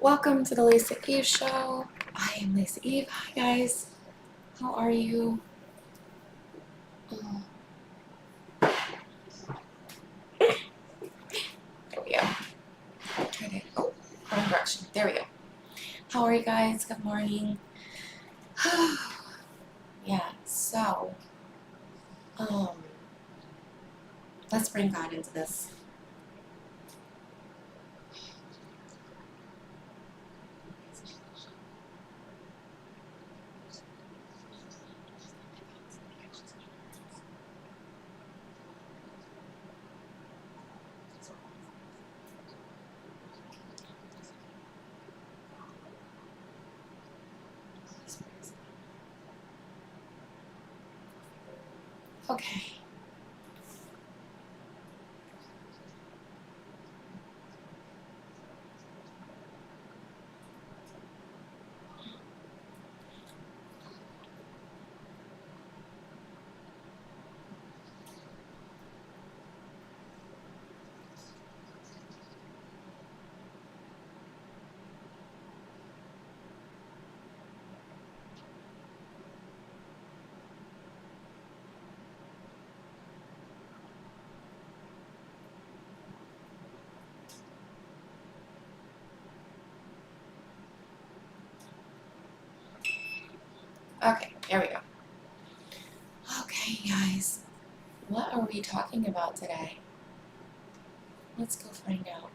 Welcome to the Lisa Eve show. I am Lisa Eve. Hi guys. How are you? There we go. Wrong direction. There we go. How are you guys? Good morning. Yeah, so let's bring God into this. Okay. Okay, there we go. Okay, guys. What are we talking about today? Let's go find out.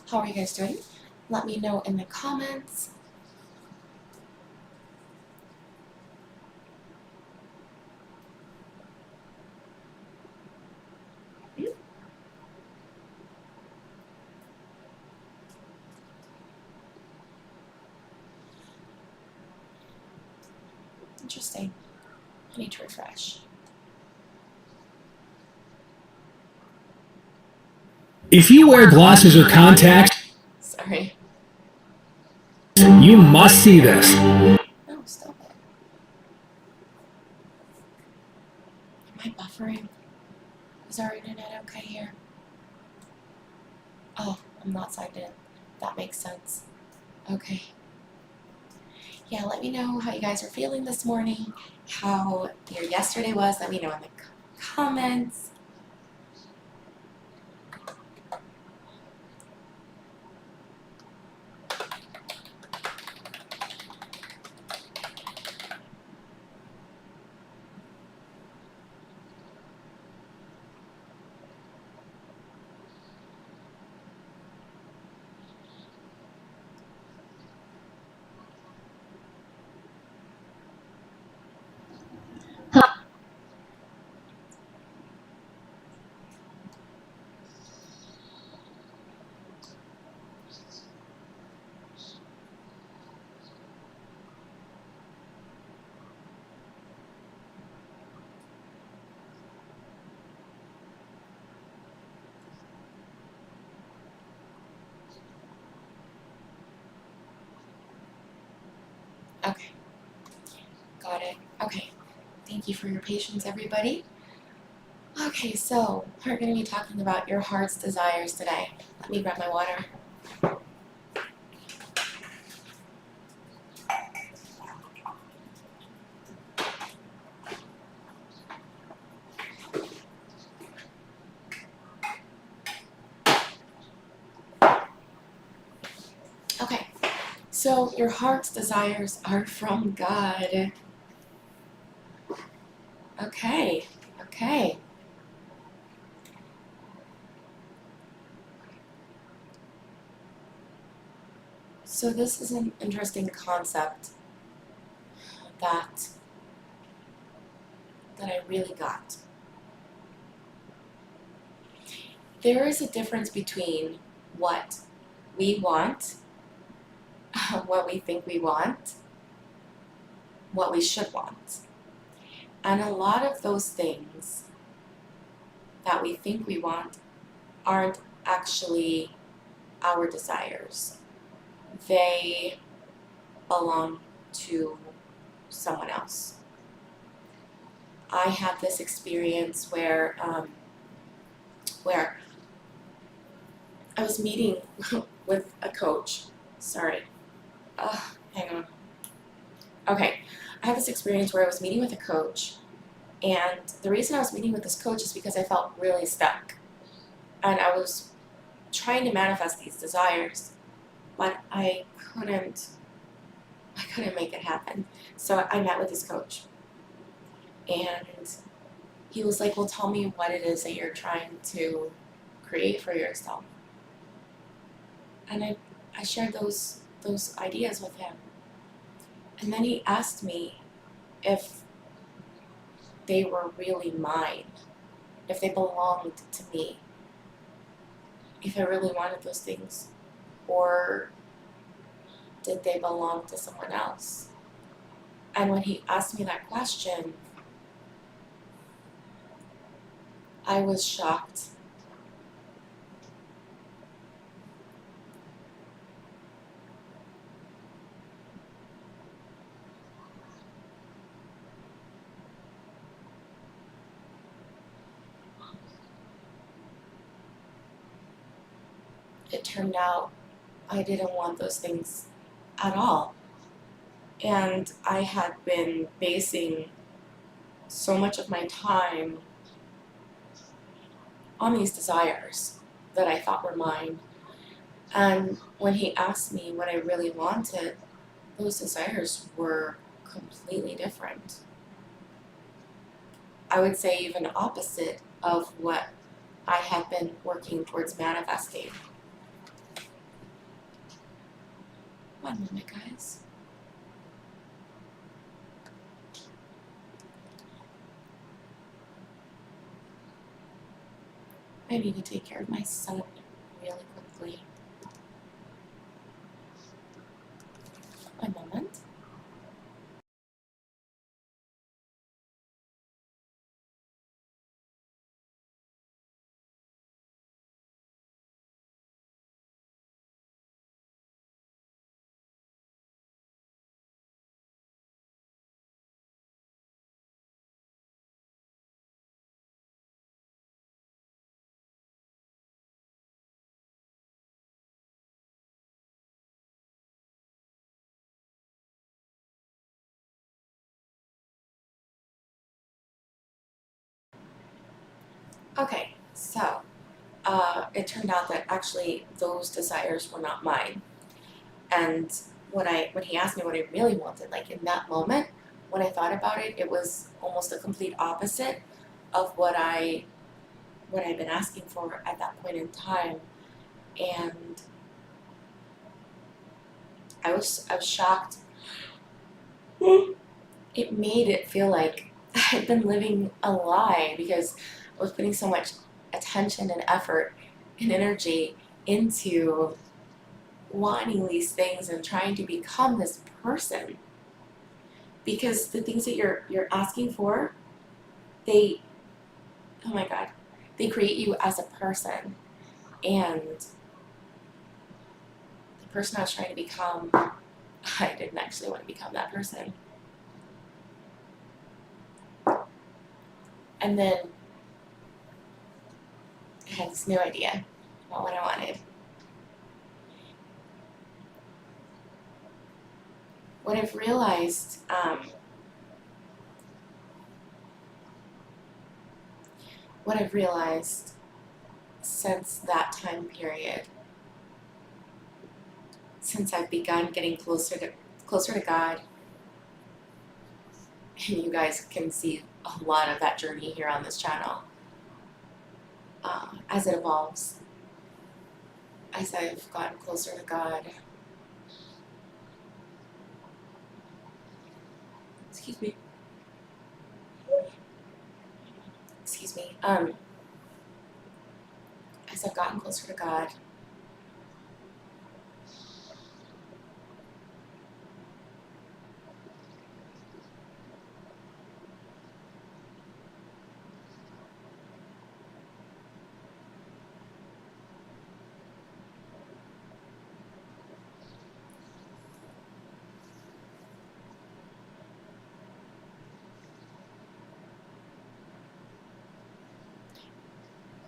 How are you guys doing? Let me know in the comments. Interesting. I need to refresh. If you wear glasses or contacts, Sorry. you must see this. No, stop it. Am I buffering? Is our internet okay here? Oh, I'm not signed in. That makes sense. Okay. Yeah, let me know how you guys are feeling this morning, how your yesterday was. Let me know in the comments. Okay. Got it. Okay. Thank you for your patience, everybody. Okay, so we're going to be talking about your heart's desires today. Let me grab my water. Okay, so your heart's desires are from God. Okay, okay. So this is an interesting concept that I really got. There is a difference between what we want, what we think we want, what we should want. And a lot of those things that we think we want aren't actually our desires. They belong to someone else. I had this experience where I was meeting with a coach. Sorry. Hang on. Okay. I had this experience where I was meeting with a coach, and the reason I was meeting with this coach is because I felt really stuck. And I was trying to manifest these desires, but I couldn't make it happen. So I met with this coach, and he was like, well, tell me what it is that you're trying to create for yourself. And I shared those ideas with him. And then he asked me if they were really mine, if they belonged to me, if I really wanted those things, or did they belong to someone else? And when he asked me that question, I was shocked. It turned out I didn't want those things at all. And I had been basing so much of my time on these desires that I thought were mine. And when he asked me what I really wanted, those desires were completely different. I would say even opposite of what I had been working towards manifesting. One moment, guys. I need to take care of my son really quickly. One moment. Okay, so it turned out that actually those desires were not mine. And when he asked me what I really wanted, like in that moment, when I thought about it, it was almost a complete opposite of what I'd been asking for at that point in time. And I was shocked. It made it feel like I'd been living a lie because I was putting so much attention and effort and energy into wanting these things and trying to become this person. Because the things that you're asking for, they, oh my God, they create you as a person. And the person I was trying to become, I didn't actually want to become that person. And then I had this new idea about what I wanted. What I've realized, since that time period, since I've begun getting closer to God, and you guys can see a lot of that journey here on this channel, as it evolves, as I've gotten closer to God. Excuse me. As I've gotten closer to God,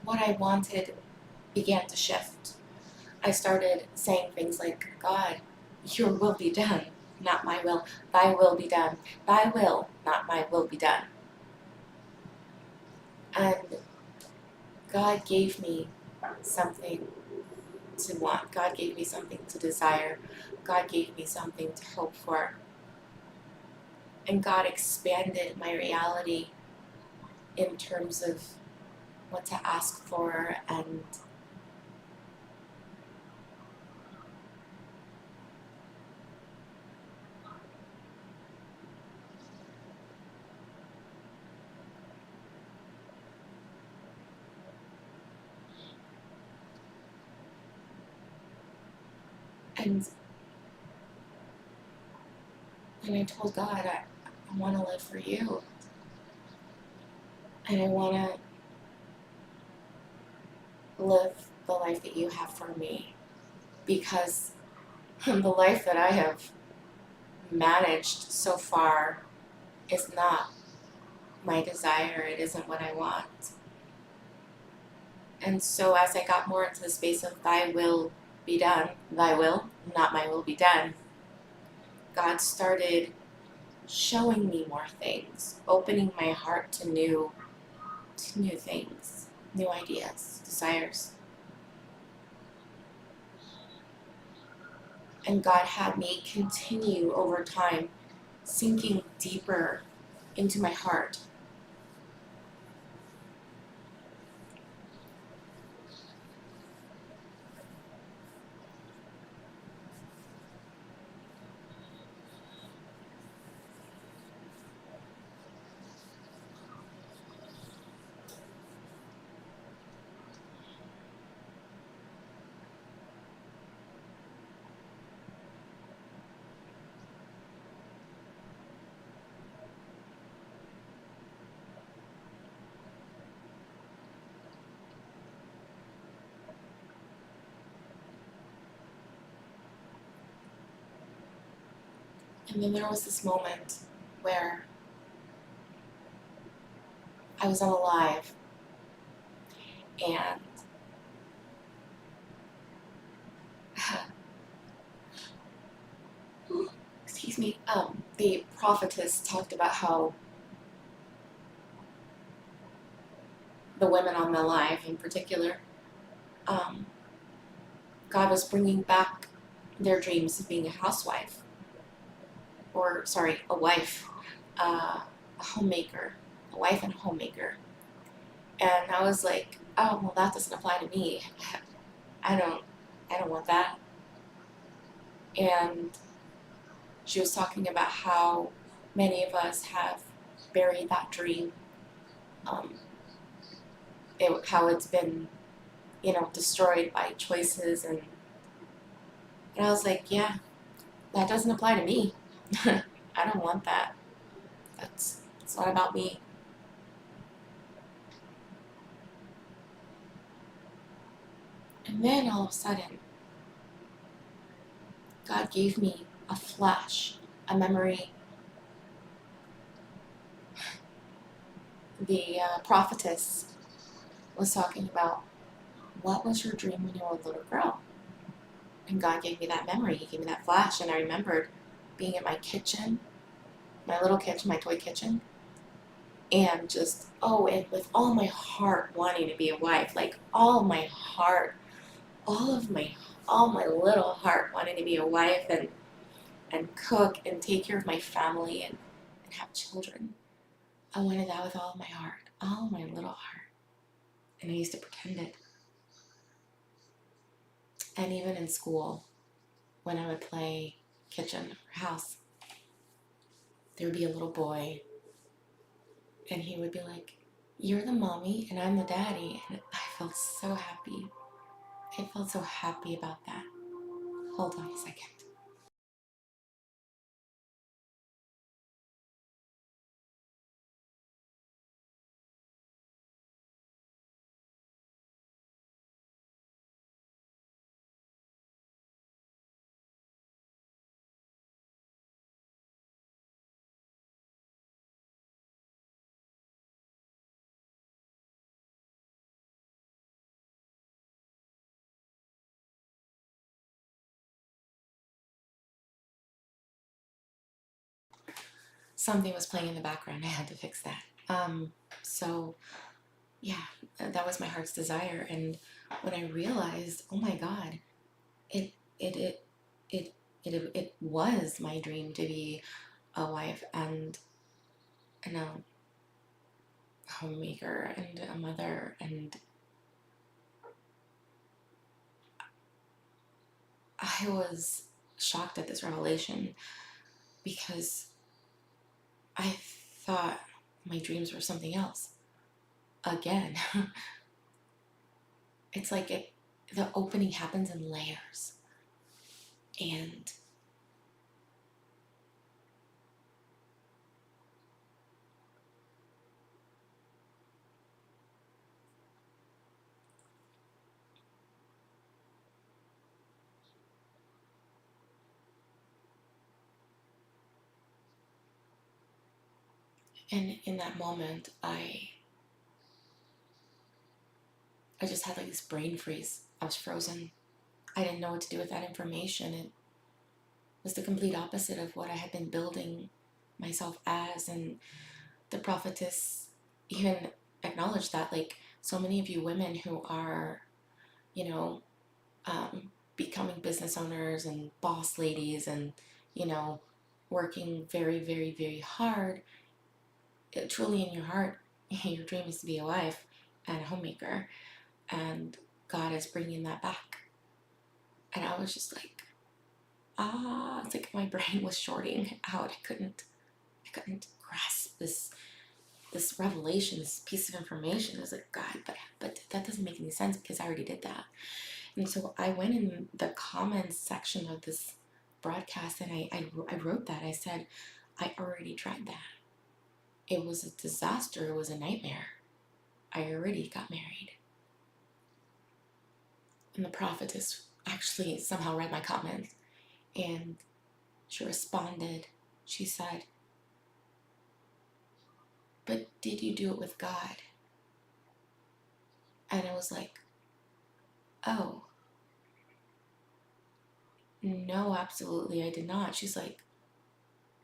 what I wanted began to shift. I started saying things like, God, your will be done, not my will. Thy will be done. Thy will, not my will be done. And God gave me something to want. God gave me something to desire. God gave me something to hope for. And God expanded my reality in terms of what to ask for and I told God, I want to live for you. And I want to live the life that you have for me. Because the life that I have managed so far is not my desire. It isn't what I want. And so as I got more into the space of thy will be done, thy will, not my will be done, God started showing me more things, opening my heart to new things, new ideas, desires. And God had me continue over time, sinking deeper into my heart. And then there was this moment where I was unalive and excuse me, the prophetess talked about how the women on the live in particular, God was bringing back their dreams of being a housewife, or sorry, a wife, a homemaker, a wife and a homemaker. And I was like, oh, well, that doesn't apply to me. I don't want that. And she was talking about how many of us have buried that dream, how it's been, destroyed by choices, and I was like, yeah, that doesn't apply to me. I don't want that. It's not about me. And then all of a sudden, God gave me a flash, a memory. The prophetess was talking about, what was your dream when you were a little girl? And God gave me that memory. He gave me that flash, and I remembered being in my kitchen, my little kitchen, my toy kitchen, and just, and with all my heart wanting to be a wife, like all my heart, all my little heart wanting to be a wife and cook and take care of my family and have children. I wanted that with all my heart, all my little heart. And I used to pretend it. And even in school, when I would play kitchen or house, there would be a little boy, and he would be like, you're the mommy and I'm the daddy. And I felt so happy. I felt so happy about that. Hold on a second. something was playing in the background. I had to fix that. So yeah, that was my heart's desire. And when I realized, oh my God, it it it it it was my dream to be a wife and a homemaker and a mother, and I was shocked at this revelation because I thought my dreams were something else. Again, it's like the opening happens in layers, and in that moment, I just had like this brain freeze. I was frozen. I didn't know what to do with that information. It was the complete opposite of what I had been building myself as. And the prophetess even acknowledged that, like, so many of you women who are, you know, becoming business owners and boss ladies and, you know, working very, very, very hard, truly in your heart, your dream is to be a wife and a homemaker. And God is bringing that back. And I was just like, it's like my brain was shorting out. I couldn't grasp this revelation, this piece of information. I was like, God, but that doesn't make any sense because I already did that. And so I went in the comments section of this broadcast and I wrote that. I said, I already tried that. It was a disaster. It was a nightmare. I already got married. And the prophetess actually somehow read my comments and she responded. She said, but did you do it with God? And I was like, oh, no, absolutely, I did not. She's like,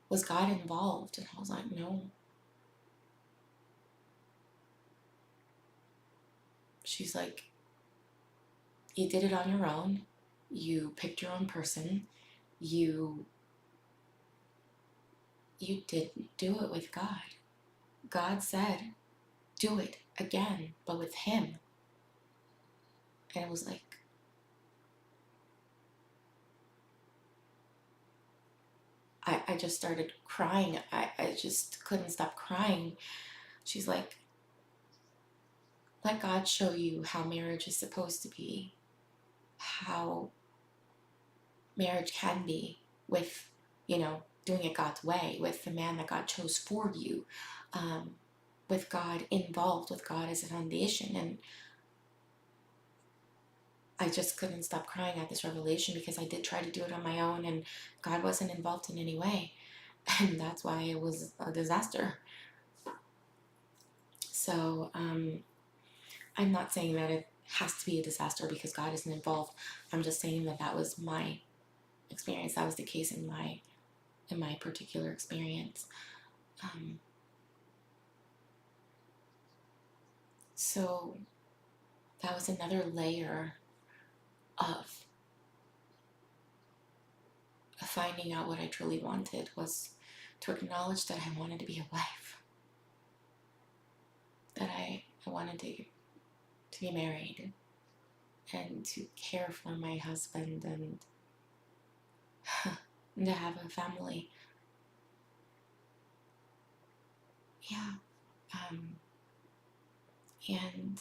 was God involved? And I was like, no. She's like, you did it on your own. You picked your own person. You didn't do it with God. God said, do it again, but with him. And it was like, I just started crying. I just couldn't stop crying. She's like, let God show you how marriage is supposed to be, how marriage can be with, doing it God's way, with the man that God chose for you, with God involved, with God as a foundation. And I just couldn't stop crying at this revelation because I did try to do it on my own and God wasn't involved in any way. And that's why it was a disaster. So I'm not saying that it has to be a disaster because God isn't involved. I'm just saying that that was my experience. That was the case in my particular experience. So that was another layer of finding out what I truly wanted, was to acknowledge that I wanted to be a wife, that I wanted to be married and to care for my husband and to have a family. Yeah. And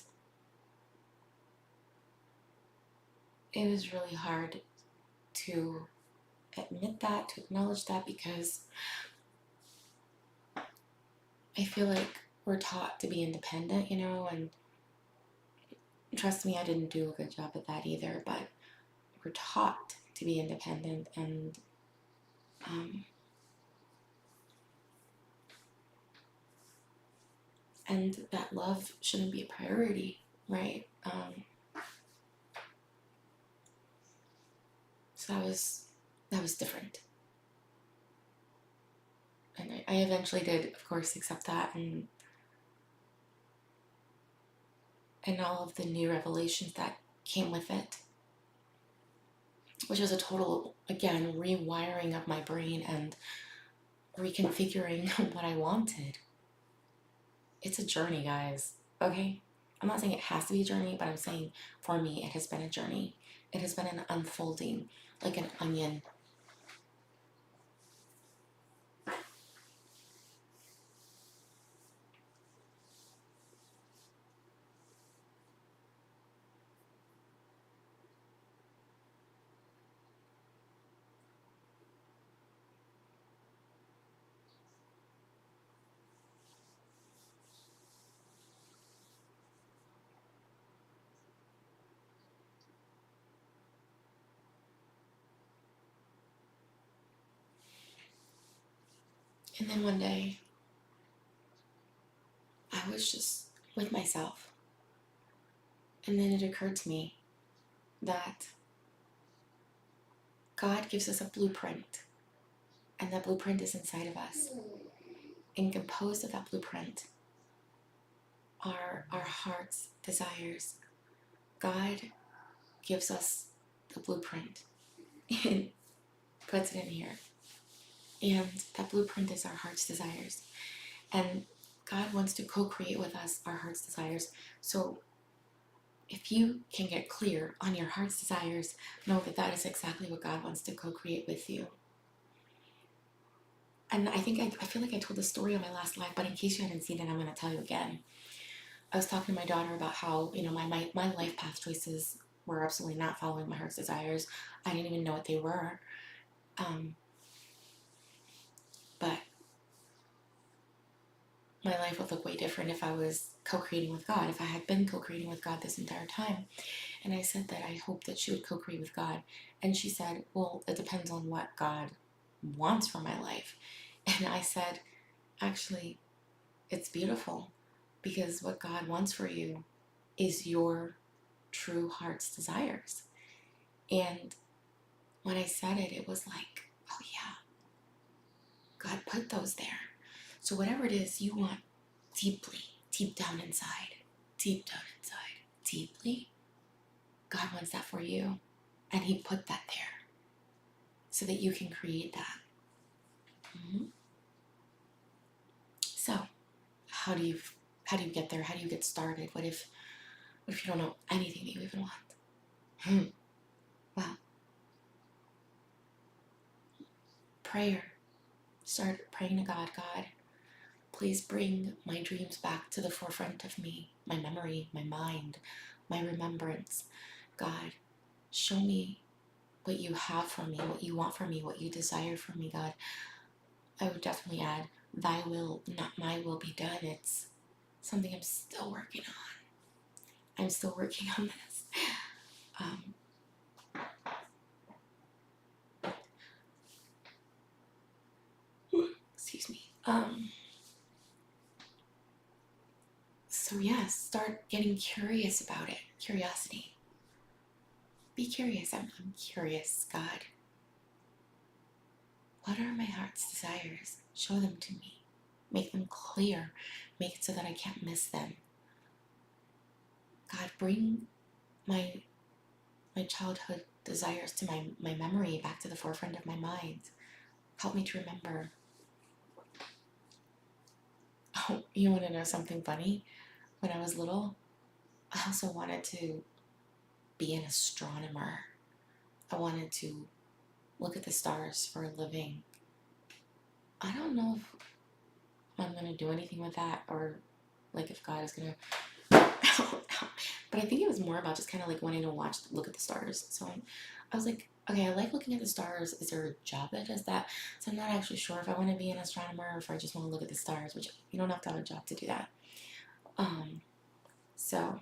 it was really hard to admit that, to acknowledge that, because I feel like we're taught to be independent, and trust me, I didn't do a good job at that either, but we're taught to be independent, and that love shouldn't be a priority, right? So that was different. And I eventually did, of course, accept that, and all of the new revelations that came with it, which was a total, again, rewiring of my brain and reconfiguring what I wanted. It's a journey, guys, okay? I'm not saying it has to be a journey, but I'm saying for me, it has been a journey. It has been an unfolding, like an onion. And then one day, I was just with myself. And then it occurred to me that God gives us a blueprint. And that blueprint is inside of us. And composed of that blueprint are our heart's desires. God gives us the blueprint and puts it in here. And that blueprint is our heart's desires. And God wants to co-create with us our heart's desires. So if you can get clear on your heart's desires, know that that is exactly what God wants to co-create with you. And I think I feel like I told this story on my last live, but in case you haven't seen it, I'm going to tell you again. I was talking to my daughter about how, my life path choices were absolutely not following my heart's desires. I didn't even know what they were. But my life would look way different if I was co-creating with God, if I had been co-creating with God this entire time. And I said that I hoped that she would co-create with God. And she said, well, it depends on what God wants for my life. And I said, actually, it's beautiful, because what God wants for you is your true heart's desires. And when I said it, it was like, oh yeah, God put those there. So whatever it is you want deeply, deep down inside, deeply, God wants that for you. And He put that there so that you can create that. Mm-hmm. So how do you get there? How do you get started? What if you don't know anything that you even want? Well, prayer. Start praying to God. God, please bring my dreams back to the forefront of me, my memory, my mind, my remembrance. God, show me what you have for me, what you want for me, what you desire for me, God. I would definitely add, thy will, not my will, be done. It's something I'm still working on. I'm still working on this. Excuse me. So yes, start getting curious about it. Curiosity. Be curious. I'm curious, God. What are my heart's desires? Show them to me. Make them clear. Make it so that I can't miss them. God, bring my childhood desires to my memory, back to the forefront of my mind. Help me to remember. Oh, you want to know something funny? When I was little, I also wanted to be an astronomer. I wanted to look at the stars for a living. I don't know if I'm going to do anything with that, or like if God is going to but I think it was more about just kind of like wanting to look at the stars. So I was like, okay, I like looking at the stars. Is there a job that does that? So I'm not actually sure if I want to be an astronomer or if I just want to look at the stars, which you don't have to have a job to do that. So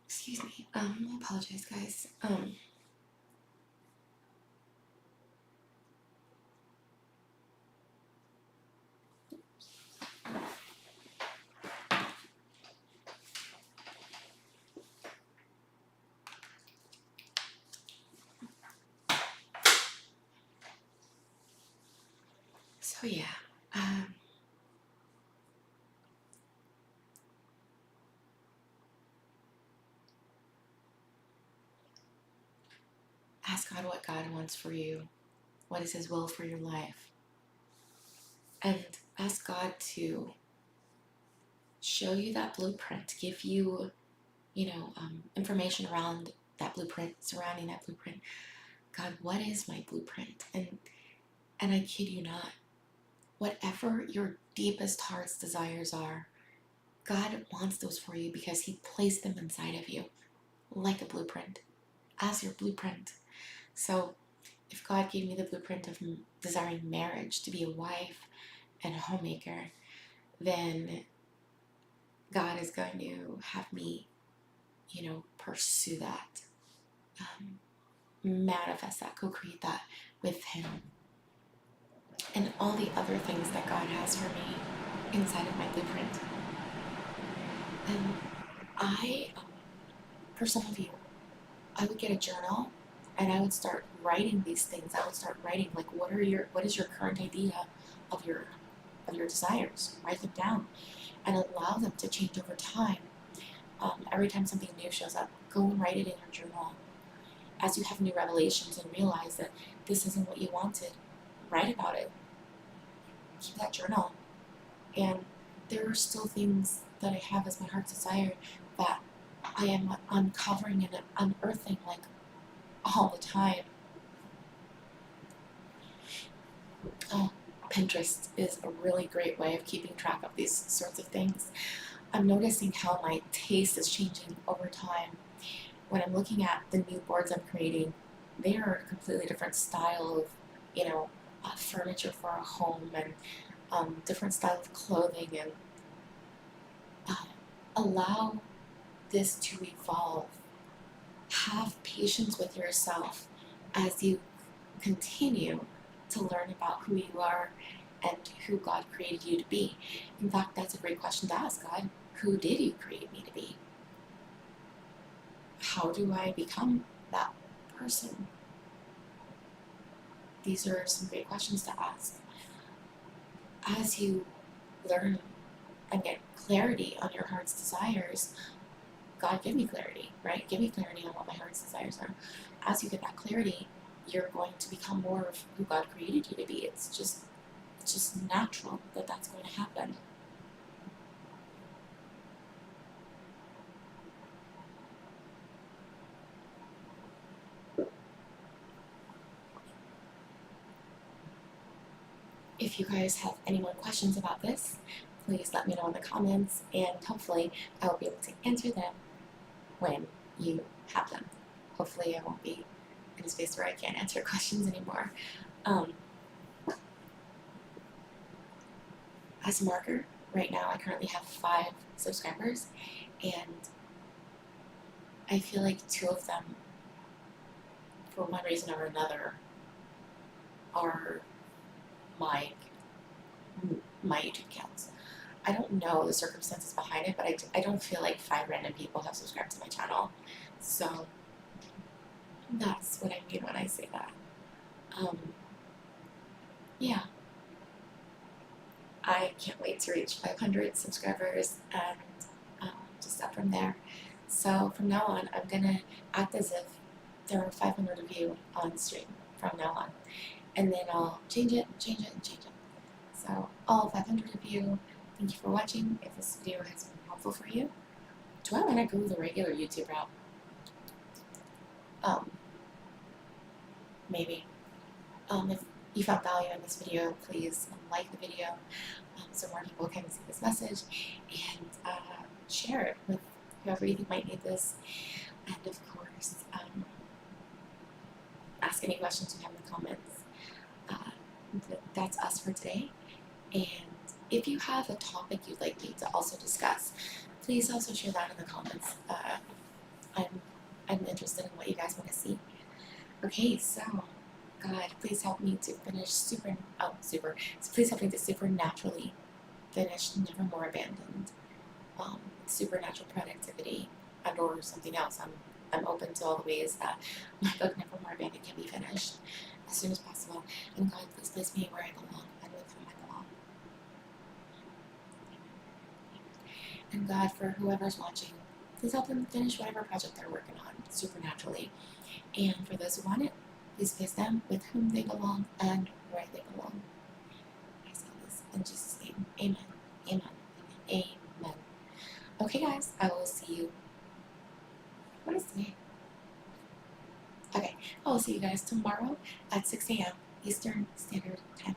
excuse me. I apologize, guys. So yeah, um, ask God what God wants for you. What is His will for your life? And ask God to show you that blueprint, give you, information around that blueprint, surrounding that blueprint. God, what is my blueprint? And I kid you not, whatever your deepest heart's desires are, God wants those for you because He placed them inside of you, like a blueprint, as your blueprint. So if God gave me the blueprint of desiring marriage, to be a wife and a homemaker, then God is going to have me, pursue that, manifest that, co-create that with Him. And all the other things that God has for me inside of my blueprint. And for some of you, I would get a journal and I would start writing these things. I would start writing, like, what is your current idea of your desires? Write them down and allow them to change over time. Every time something new shows up, go and write it in your journal. As you have new revelations and realize that this isn't what you wanted, write about it. Keep that journal. And there are still things that I have as my heart's desire that I am uncovering and unearthing, like, all the time. Pinterest is a really great way of keeping track of these sorts of things. I'm noticing how my taste is changing over time. When I'm looking at the new boards I'm creating, they are a completely different style of, furniture for a home, and different style of clothing, and allow this to evolve. Have patience with yourself as you continue to learn about who you are and who God created you to be. In fact, that's a great question to ask God. Who did you create me to be? How do I become that person? These are some great questions to ask. As you learn and get clarity on your heart's desires, God, give me clarity, right? Give me clarity on what my heart's desires are. As you get that clarity, you're going to become more of who God created you to be. It's just natural that that's going to happen. If you guys have any more questions about this, please let me know in the comments, and hopefully I will be able to answer them when you have them. Hopefully I won't be in a space where I can't answer questions anymore. As a marker, right now I currently have 5 subscribers, and I feel like 2 of them, for one reason or another, are my YouTube accounts. I don't know the circumstances behind it, but I don't feel like 5 random people have subscribed to my channel. So that's what I mean when I say that. Yeah. I can't wait to reach 500 subscribers and just up from there. So from now on, I'm gonna act as if there are 500 of you on stream from now on. And then I'll change it. So all 500 of you, thank you for watching. If this video has been helpful for you, do I want to go the regular YouTube route? Maybe. If you found value in this video, please like the video so more people can see this message, and share it with whoever you think might need this. And of course, ask any questions you have in the comments. That's us for today. And if you have a topic you'd like me to also discuss, please also share that in the comments. I'm interested in what you guys want to see. Okay, so God, please help me to finish please help me to supernaturally finish Nevermore Abandoned, supernatural productivity, and or something else. I'm open to all the ways that my book Nevermore Abandoned can be finished as soon as possible. And God, please place me where I belong and with whom I belong. And God, for whoever's watching, please help them finish whatever project they're working on supernaturally. And for those who want it, please place them with whom they belong and where they belong. I say this in Jesus' name. Amen. Amen. Amen. Okay, guys, I will see you. What is today? Okay, I will see you guys tomorrow at 6 a.m. Eastern Standard Time.